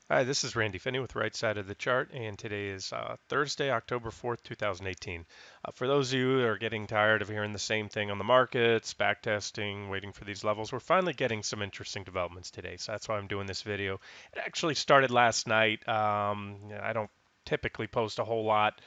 Hi, this is Randy Finney with Right Side of the Chart, and today is Thursday, October 4th, 2018. For those of you that are getting tired of hearing the same thing on the markets, backtesting, waiting for these levels, we're finally getting some interesting developments today. So that's why I'm doing this video. It actually started last night. I don't typically post a whole lot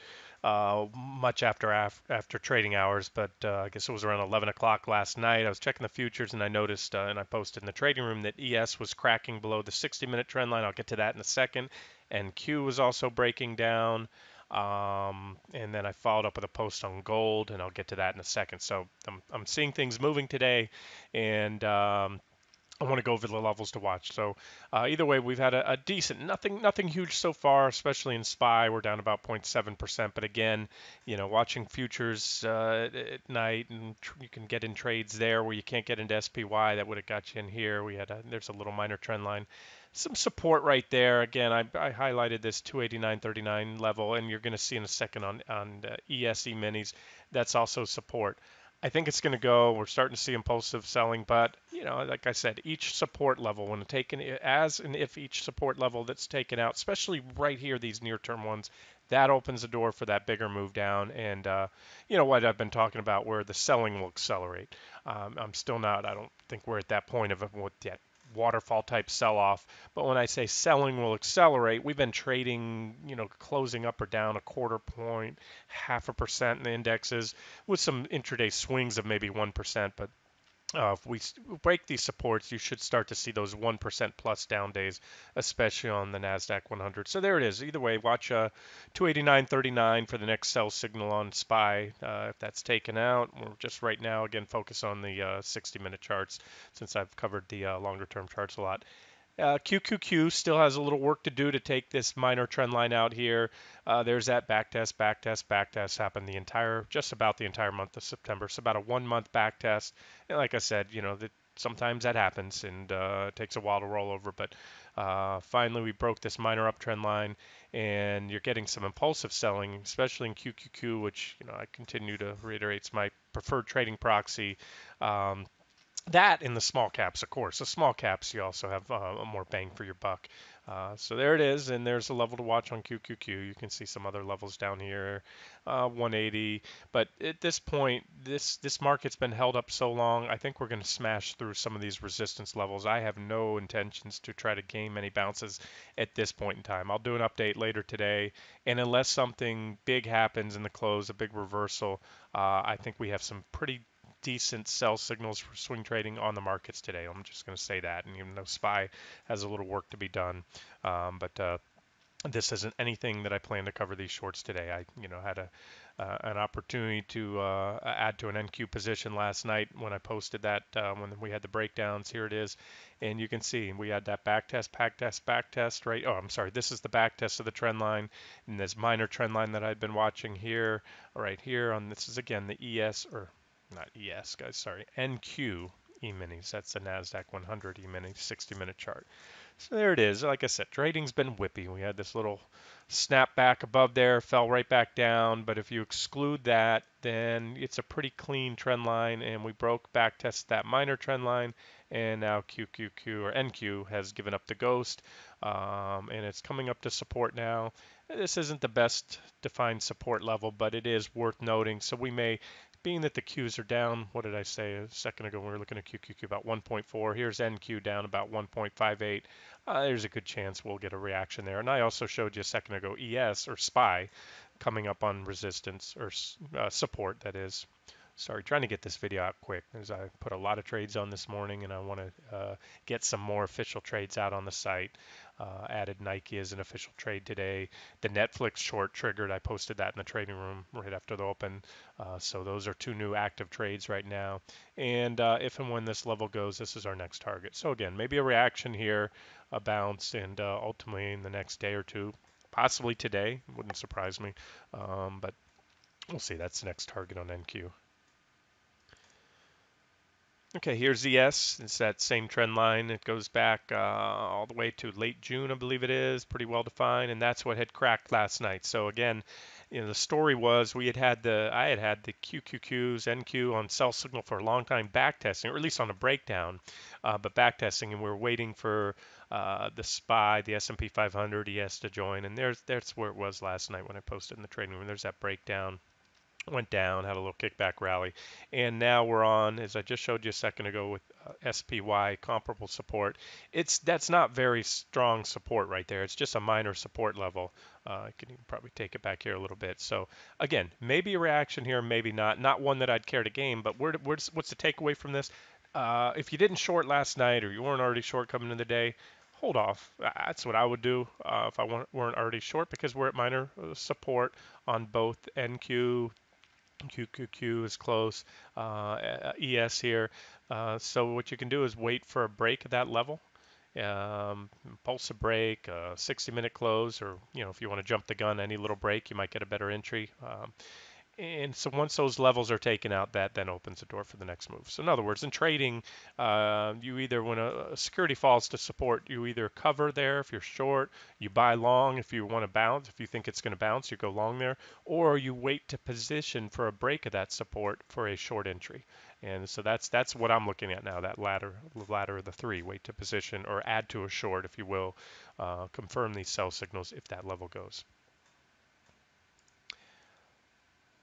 much after trading hours, but I guess it was around 11 o'clock last night. I was checking the futures and I noticed, and I posted in the trading room that ES was cracking below the 60-minute trend line. I'll get to that in a second. And Q was also breaking down. And then I followed up with a post on gold, and I'll get to that in a second. So I'm seeing things moving today, and I want to go over the levels to watch. So either way, we've had a decent, nothing huge so far, especially in SPY. We're down about 0.7%. But again, watching futures at night, and you can get in trades there where you can't get into SPY. That would have got you in here. There's a little minor trend line, some support right there. Again, I highlighted this 289.39 level, and you're going to see in a second on ESE minis. That's also support. I think it's going to go. We're starting to see impulsive selling, but like I said, each support level, when taken as and if each support level that's taken out, especially right here, these near-term ones, that opens the door for that bigger move down. And what I've been talking about, where the selling will accelerate. I'm still not. I don't think we're at that point of it yet. Waterfall type sell off. But when I say selling will accelerate, we've been trading, closing up or down a quarter point, 0.5% in the indexes with some intraday swings of maybe 1%. But if we break these supports, you should start to see those 1% plus down days, especially on the NASDAQ 100. So there it is. Either way, watch 289.39 for the next sell signal on SPY. If that's taken out, we're just right now, again, focus on the 60-minute charts since I've covered the longer term charts a lot. QQQ still has a little work to do to take this minor trend line out here. There's that backtest happened just about the entire month of September. So about a 1 month backtest. And like I said, sometimes that happens and it takes a while to roll over. But finally we broke this minor uptrend line, and you're getting some impulsive selling, especially in QQQ, which I continue to reiterate is my preferred trading proxy. Um, that in the small caps, of course. The small caps, you also have more bang for your buck. So there it is, and there's a level to watch on QQQ. You can see some other levels down here, 180. But at this point, this market's been held up so long. I think we're going to smash through some of these resistance levels. I have no intentions to try to gain many bounces at this point in time. I'll do an update later today, and unless something big happens in the close, a big reversal, I think we have some pretty decent sell signals for swing trading on the markets today. I'm just going to say that. And even though SPY has a little work to be done, but this isn't anything that I plan to cover these shorts today. I, had an opportunity to add to an NQ position last night when I posted that when we had the breakdowns. Here it is, and you can see we had that back test, right? Oh, I'm sorry. This is the back test of the trend line, and this minor trend line that I've been watching here, right here on this is again the ES or not ES, guys. Sorry, NQ E-minis. That's the Nasdaq 100 E-mini 60-minute chart. So there it is. Like I said, trading's been whippy. We had this little snap back above there, fell right back down. But if you exclude that, then it's a pretty clean trend line. And we broke back test that minor trend line. And now QQQ or NQ has given up the ghost. And it's coming up to support now. This isn't the best defined support level, but it is worth noting. So we may, being that the Qs are down, what did I say a second ago? We were looking at QQQ about 1.4. Here's NQ down about 1.58. There's a good chance we'll get a reaction there. And I also showed you a second ago ES or SPY coming up on resistance or support, that is. Sorry, trying to get this video out quick as I put a lot of trades on this morning, and I want to get some more official trades out on the site. Added Nike as an official trade today. The Netflix short triggered. I posted that in the trading room right after the open. So those are two new active trades right now. And if and when this level goes, this is our next target. So again, maybe a reaction here, a bounce, and ultimately in the next day or two, possibly today, wouldn't surprise me. But we'll see. That's the next target on NQ. Okay, here's the S. It's that same trend line. It goes back all the way to late June, I believe it is, pretty well defined, and that's what had cracked last night. So again, the story was I had the QQQs, NQ on sell signal for a long time back testing, or at least on a breakdown, but back testing, and we were waiting for the SPY, the S&P 500, he has to join, and that's where it was last night when I posted in the trading room. There's that breakdown. Went down, had a little kickback rally, and now we're on, as I just showed you a second ago, with SPY comparable support. That's not very strong support right there. It's just a minor support level. I can probably take it back here a little bit. So again, maybe a reaction here, maybe not. Not one that I'd care to game. But what's the takeaway from this? If you didn't short last night or you weren't already short coming into the day, hold off. That's what I would do if I weren't already short, because we're at minor support on both NQ. QQQ is close, ES here. So what you can do is wait for a break at that level. Pulse a break, 60-minute close, or if you want to jump the gun, any little break, you might get a better entry. And so once those levels are taken out, that then opens the door for the next move. So in other words, in trading, you either, when a security falls to support, you either cover there if you're short, you buy long if you want to bounce, if you think it's going to bounce, you go long there, or you wait to position for a break of that support for a short entry. And so that's what I'm looking at now, that ladder of the three, wait to position or add to a short, if you will, confirm these sell signals if that level goes.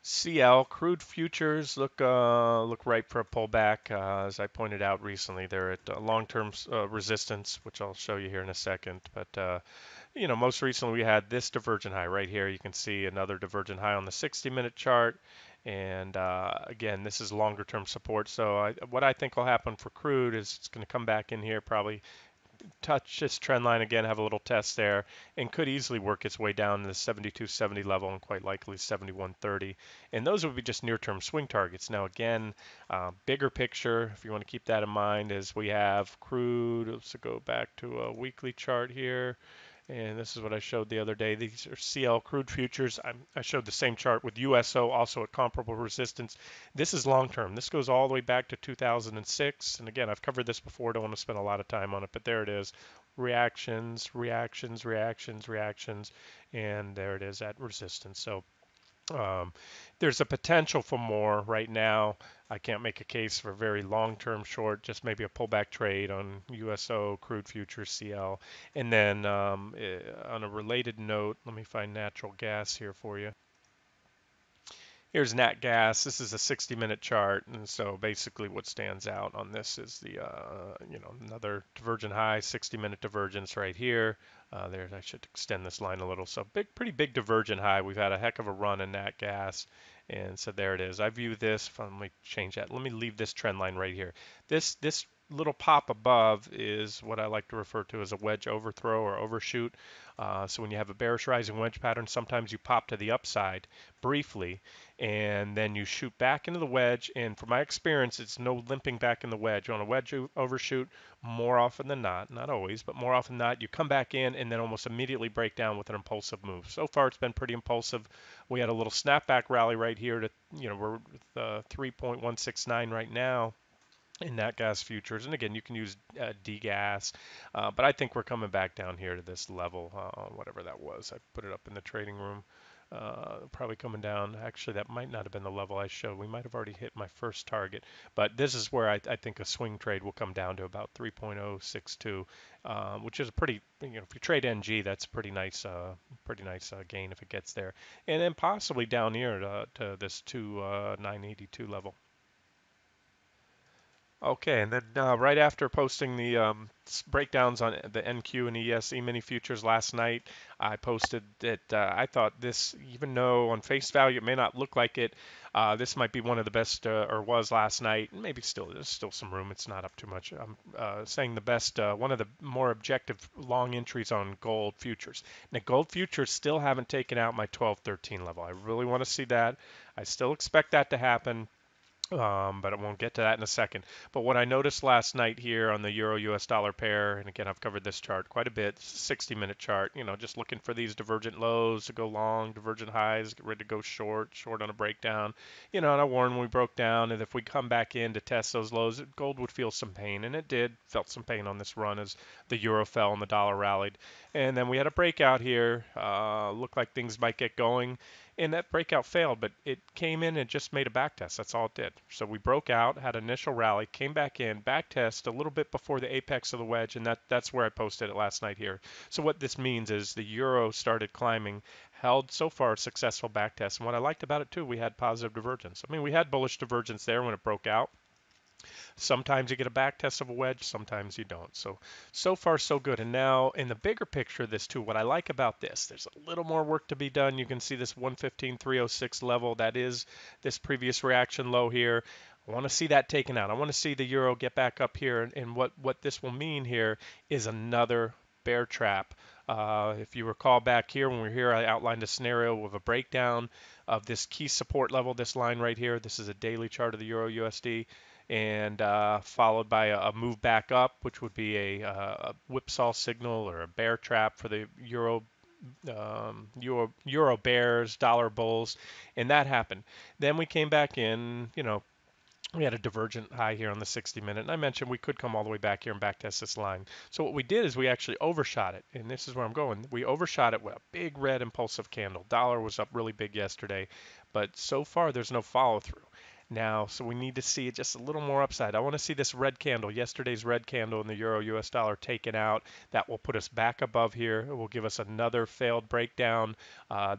CL crude futures look ripe for a pullback. As I pointed out recently, they're at long-term resistance, which I'll show you here in a second. But most recently we had this divergent high right here. You can see another divergent high on the 60-minute chart. And again, this is longer-term support. So what I think will happen for crude is it's going to come back in here, probably touch this trend line again, have a little test there, and could easily work its way down to the 72.70 level and quite likely 71.30. And those would be just near-term swing targets. Now again, bigger picture, if you want to keep that in mind, is we have crude. Let's go back to a weekly chart here. And this is what I showed the other day. These are CL crude futures. I showed the same chart with USO, also at comparable resistance. This is long term. This goes all the way back to 2006. And again, I've covered this before. Don't want to spend a lot of time on it, but there it is. Reactions, reactions, reactions, reactions. And there it is at resistance. So um, there's a potential for more right now. I can't make a case for a very long-term short, just maybe a pullback trade on USO, crude futures, CL. And then on a related note, let me find natural gas here for you. Here's nat gas. This is a 60-minute chart, and so basically what stands out on this is the another divergent high, 60-minute divergence right here. There, I should extend this line a little. So pretty big divergent high. We've had a heck of a run in nat gas, and so there it is. I view this. Let me change that. Let me leave this trend line right here. This little pop above is what I like to refer to as a wedge overthrow or overshoot. So when you have a bearish rising wedge pattern, sometimes you pop to the upside briefly, and then you shoot back into the wedge. And from my experience, it's no limping back in the wedge. On a wedge overshoot, more often than not always, but more often than not, you come back in and then almost immediately break down with an impulsive move. So far, it's been pretty impulsive. We had a little snapback rally right here to, we're with 3.169 right now in nat gas futures. And again, you can use degas, but I think we're coming back down here to this level, whatever that was. I put it up in the trading room. Probably coming down. Actually, that might not have been the level I showed. We might have already hit my first target, but this is where I think a swing trade will come down to about 3.062, which is a pretty, if you trade NG, that's pretty nice gain if it gets there, and then possibly down here to this 982 level. Okay, and then right after posting the breakdowns on the NQ and ES E-mini futures last night, I posted that I thought this, even though on face value it may not look like it, this might be one of the best, or was last night. Maybe there's still some room. It's not up too much. I'm saying the best, one of the more objective long entries on gold futures. Now, gold futures still haven't taken out my 1213 level. I really want to see that. I still expect that to happen. But I won't get to that in a second. But what I noticed last night here on the Euro US dollar pair, and again, I've covered this chart quite a bit, 60-minute chart, just looking for these divergent lows to go long, divergent highs, get ready to go short on a breakdown. And I warned when we broke down, and if we come back in to test those lows, gold would feel some pain, and it did, felt some pain on this run as the euro fell and the dollar rallied. And then we had a breakout here, looked like things might get going. and that breakout failed, but it came in and just made a back test. That's all it did. So we broke out, had an initial rally, came back in, back test a little bit before the apex of the wedge, and that's where I posted it last night here. So what this means is the euro started climbing, held so far a successful back test. And what I liked about it too, we had positive divergence. I mean, we had bullish divergence there when it broke out. Sometimes you get a back test of a wedge, sometimes you don't. So far so good. And now in the bigger picture of this too, what I like about this, there's a little more work to be done. You can see this 115.306 level. That is this previous reaction low here. I want to see that taken out. I want to see the euro get back up here. And what this will mean here is another bear trap. If you recall back here when we were here, I outlined a scenario with a breakdown of this key support level, this line right here. This is a daily chart of the Euro USD, and followed by a move back up, which would be a whipsaw signal or a bear trap for the euro bears, dollar bulls, and that happened. Then we came back in, we had a divergent high here on the 60 minute, and I mentioned we could come all the way back here and back test this line. So what we did is we actually overshot it, and this is where I'm going. We overshot it with a big red impulsive candle. Dollar was up really big yesterday, but so far there's no follow through. Now, so we need to see just a little more upside. I want to see this red candle, yesterday's red candle in the euro US dollar taken out. That will put us back above here. It will give us another failed breakdown.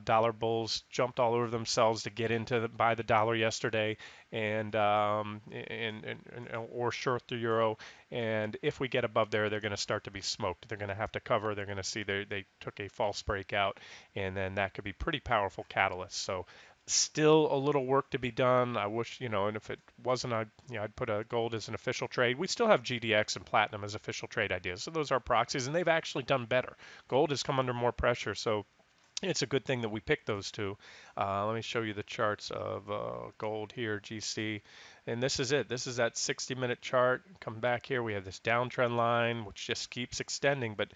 Dollar bulls jumped all over themselves to get into buy the dollar yesterday, and or short the euro. And if we get above there, they're going to start to be smoked. They're going to have to cover. They're going to see they took a false breakout, and then that could be pretty powerful catalyst. So still a little work to be done. I wish, and if it wasn't, I'd put a gold as an official trade. We still have GDX and platinum as official trade ideas. So those are proxies, and they've actually done better. Gold has come under more pressure, so it's a good thing that we picked those two. Let me show you the charts of gold here, GC. And this is it. This is that 60-minute chart. Come back here. We have this downtrend line, which just keeps extending. But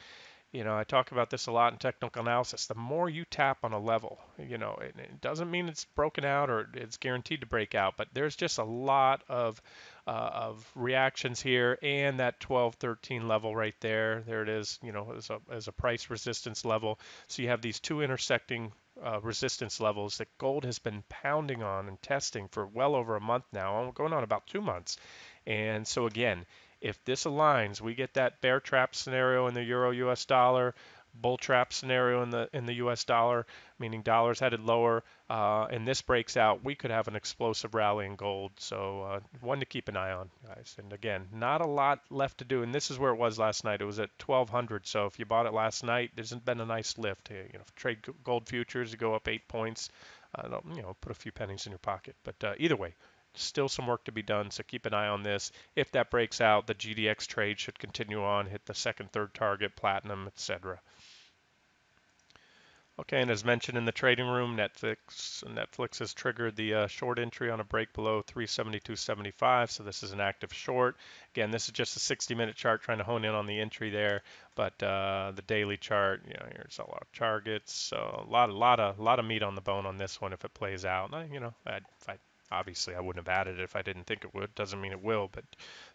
I talk about this a lot in technical analysis. The more you tap on a level, it doesn't mean it's broken out or it's guaranteed to break out, but there's just a lot of reactions here, and that 1213 level right there. There it is, as a price resistance level. So you have these two intersecting resistance levels that gold has been pounding on and testing for well over a month now, going on about 2 months. And so again, if this aligns, we get that bear trap scenario in the euro US dollar, bull trap scenario in the US dollar, meaning dollars headed lower, and this breaks out, we could have an explosive rally in gold. So one to keep an eye on, guys. And again, not a lot left to do. And this is where it was last night. It was at 1200. So if you bought it last night, there's been a nice lift. Trade gold futures, you go up 8 points. Put a few pennies in your pocket. But either way, still some work to be done, so keep an eye on this. If that breaks out, the GDX trade should continue on, hit the second, third target, platinum, etc. Okay, and as mentioned in the trading room, Netflix has triggered the short entry on a break below 372.75, so this is an active short. Again, this is just a 60-minute chart trying to hone in on the entry there, but the daily chart, here's a lot of targets, so a lot of meat on the bone on this one if it plays out. Obviously I wouldn't have added it if I didn't think it would. Doesn't mean it will, but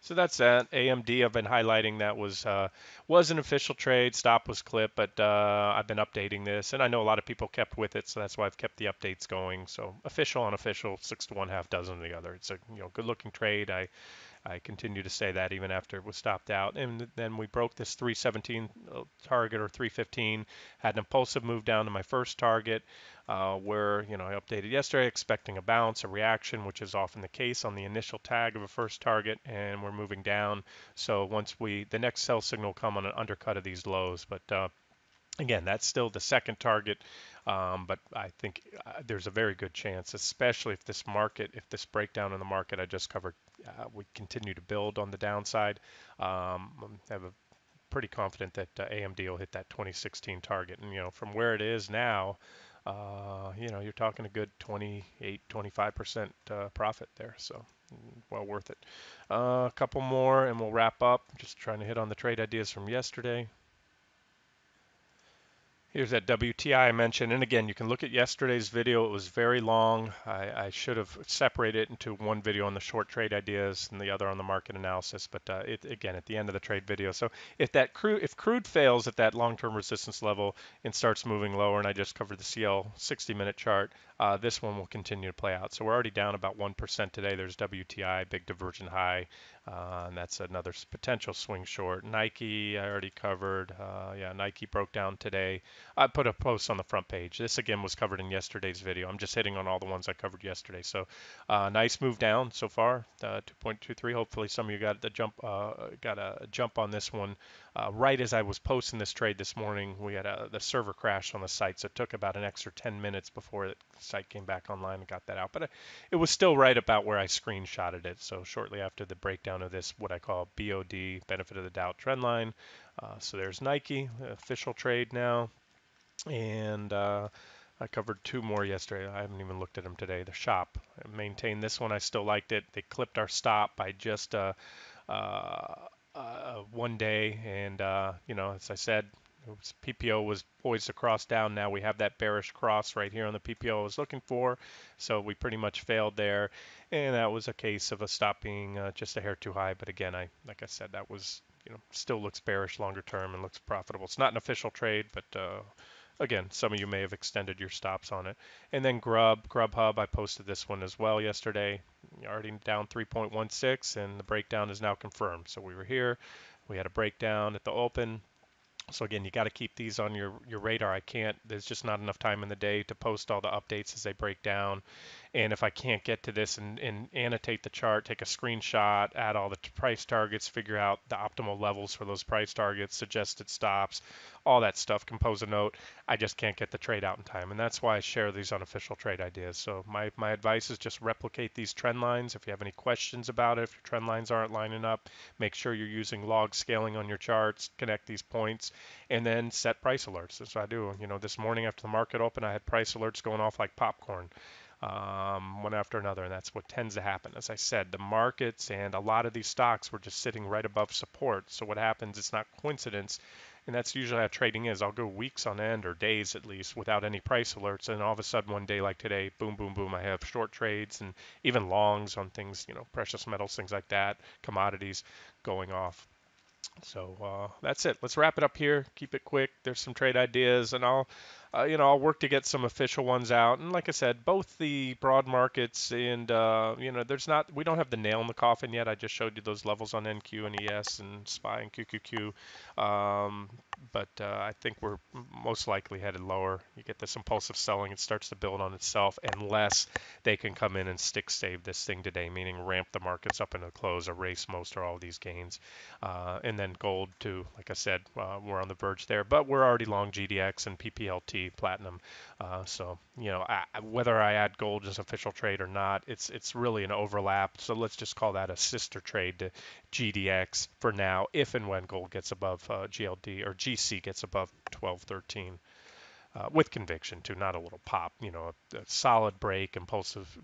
so that's that. AMD, I've been highlighting that was an official trade. Stop was clipped, but I've been updating this, and I know a lot of people kept with it, so that's why I've kept the updates going. So official, unofficial, 6 to 1, half dozen the other. It's a good looking trade. I continue to say that even after it was stopped out. And then we broke this 317 target, or 315, had an impulsive move down to my first target, where I updated yesterday expecting a bounce, a reaction, which is often the case on the initial tag of a first target, and we're moving down. So the next sell signal will come on an undercut of these lows. But again, that's still the second target, but I think there's a very good chance, especially if this breakdown in the market I just covered, we continue to build on the downside. I have a pretty confident that AMD will hit that 2016 target, and from where it is now, you're talking a good 28, 25% profit there, so well worth it. A couple more, and we'll wrap up. Just trying to hit on the trade ideas from yesterday. Here's that WTI I mentioned, and again, you can look at yesterday's video. It was very long. I should have separated it into one video on the short trade ideas and the other on the market analysis. But it again at the end of the trade video. So if crude fails at that long-term resistance level and starts moving lower, and I just covered the CL 60-minute chart, this one will continue to play out. So we're already down about 1% today. There's WTI, big divergent high, and that's another potential swing short. Nike, I already covered. Yeah, Nike broke down today. I put a post on the front page. This again was covered in yesterday's video. I'm just hitting on all the ones I covered yesterday. So nice move down so far, 2.23. Hopefully some of you got a jump on this one. Right as I was posting this trade this morning, we had the server crash on the site, so it took about an extra 10 minutes before the site came back online and got that out. But it was still right about where I screenshotted it. So shortly after the breakdown of this, what I call BOD, benefit of the doubt trend line. So there's Nike, official trade now. And I covered two more yesterday. I haven't even looked at them today. The shop. I maintained this one. I still liked it. They clipped our stop by just uh, one day. And, as I said, PPO was poised to cross down. Now we have that bearish cross right here on the PPO I was looking for. So we pretty much failed there. And that was a case of a stop being just a hair too high. But again, like I said, that was, still looks bearish longer term and looks profitable. It's not an official trade, but again, some of you may have extended your stops on it. And then Grubhub, I posted this one as well yesterday. Already down 3.16, and the breakdown is now confirmed. So we were here. We had a breakdown at the open. So again, you got to keep these on your radar. There's just not enough time in the day to post all the updates as they break down. And if I can't get to this and annotate the chart, take a screenshot, add all the price targets, figure out the optimal levels for those price targets, suggested stops, all that stuff, compose a note, I just can't get the trade out in time. And that's why I share these unofficial trade ideas. So my advice is just replicate these trend lines. If you have any questions about it, if your trend lines aren't lining up, make sure you're using log scaling on your charts, connect these points, and then set price alerts. That's what I do. This morning after the market opened, I had price alerts going off like popcorn, one after another, and that's what tends to happen. As I said, the markets and a lot of these stocks were just sitting right above support. So what happens, it's not coincidence, and that's usually how trading is. I'll go weeks on end or days at least without any price alerts, and all of a sudden one day like today, boom, boom, boom, I have short trades and even longs on things, precious metals, things like that, commodities going off. So that's it. Let's wrap it up here. Keep it quick. There's some trade ideas, and I'll work to get some official ones out. And like I said, both the broad markets and we don't have the nail in the coffin yet. I just showed you those levels on NQ and ES and SPY and QQQ. But I think we're most likely headed lower. You get this impulsive selling, it starts to build on itself unless they can come in and stick save this thing today, meaning ramp the markets up into the close, erase most or all of these gains. And then gold too, like I said, we're on the verge there, but we're already long GDX and PPLT platinum. Whether I add gold as official trade or not, it's really an overlap. So let's just call that a sister trade to GDX for now, if and when gold gets above GLD or GC gets above 1213. With conviction too, not a little pop, a solid break, impulsive,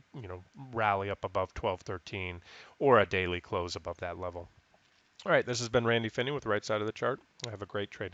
rally up above 1213 or a daily close above that level. All right, this has been Randy Finney with Right Side of the Chart. Have a great trading.